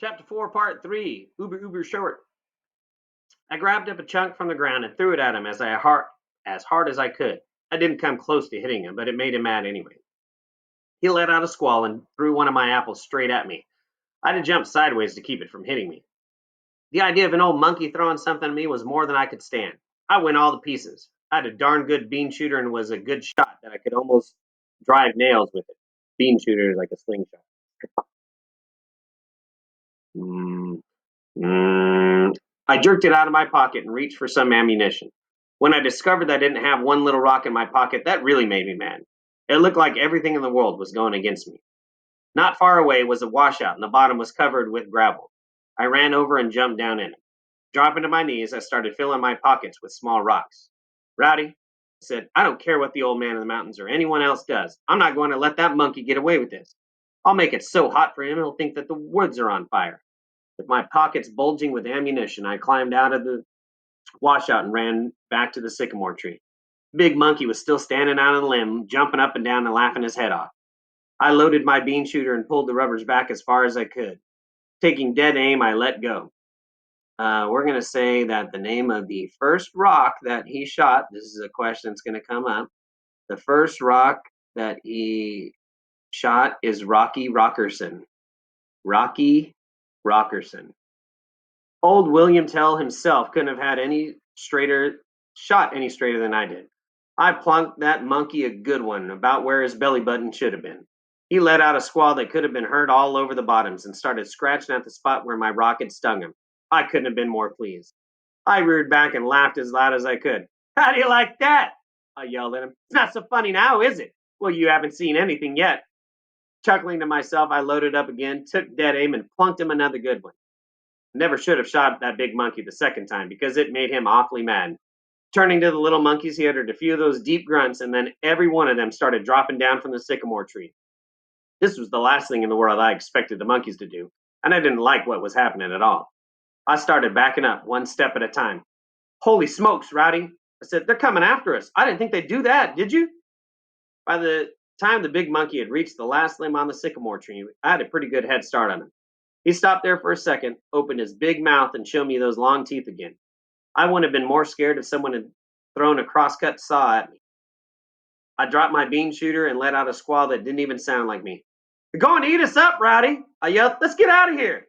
Chapter 4, Part 3, Uber Short. I grabbed up a chunk from the ground and threw it at him as hard as I could. I didn't come close to hitting him, but it made him mad anyway. He let out a squall and threw one of my apples straight at me. I had to jump sideways to keep it from hitting me. The idea of an old monkey throwing something at me was more than I could stand. I went all to pieces. I had a darn good bean shooter and was a good shot that I could almost drive nails with it. Bean shooter is like a slingshot. Mm, I jerked it out of my pocket and reached for some ammunition. When I discovered that I didn't have one little rock in my pocket, that really made me mad. It looked like everything in the world was going against me. Not far away was a washout, and the bottom was covered with gravel. I ran over and jumped down in it. Dropping to my knees, I started filling my pockets with small rocks. Rowdy, I said, I don't care what the old man in the mountains or anyone else does. I'm not going to let that monkey get away with this. I'll make it so hot for him he'll think that the woods are on fire. With my pockets bulging with ammunition, I climbed out of the washout and ran back to the sycamore tree. The big monkey was still standing out on the limb, jumping up and down and laughing his head off. I loaded my bean shooter and pulled the rubbers back as far as I could. Taking dead aim, I let go. We're going to say that the name of the first rock that he shot, this is a question that's going to come up. The first rock that he shot is Rocky Rockerson. Rocky Rockerson. Old William Tell himself couldn't have had shot any straighter than I did. I plunked that monkey a good one, about where his belly button should have been. He let out a squall that could have been heard all over the bottoms and started scratching at the spot where my rock had stung him. I couldn't have been more pleased. I reared back and laughed as loud as I could. How do you like that? I yelled at him. It's not so funny now, is it? Well, you haven't seen anything yet. Chuckling to myself, I loaded up again, took dead aim, and plunked him another good one. Never should have shot that big monkey the second time because it made him awfully mad. Turning to the little monkeys, he uttered a few of those deep grunts, and then every one of them started dropping down from the sycamore tree. This was the last thing in the world I expected the monkeys to do, and I didn't like what was happening at all. I started backing up, one step at a time. Holy smokes, Rowdy! I said, they're coming after us. I didn't think they'd do that, did you? By the time the big monkey had reached the last limb on the sycamore tree, I had a pretty good head start on him. He stopped there for a second, opened his big mouth, and showed me those long teeth again. I wouldn't have been more scared if someone had thrown a crosscut saw at me. I dropped my bean shooter and let out a squall that didn't even sound like me. They're going to eat us up, Rowdy! I yelled. Let's get out of here!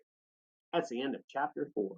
That's the end of chapter 4.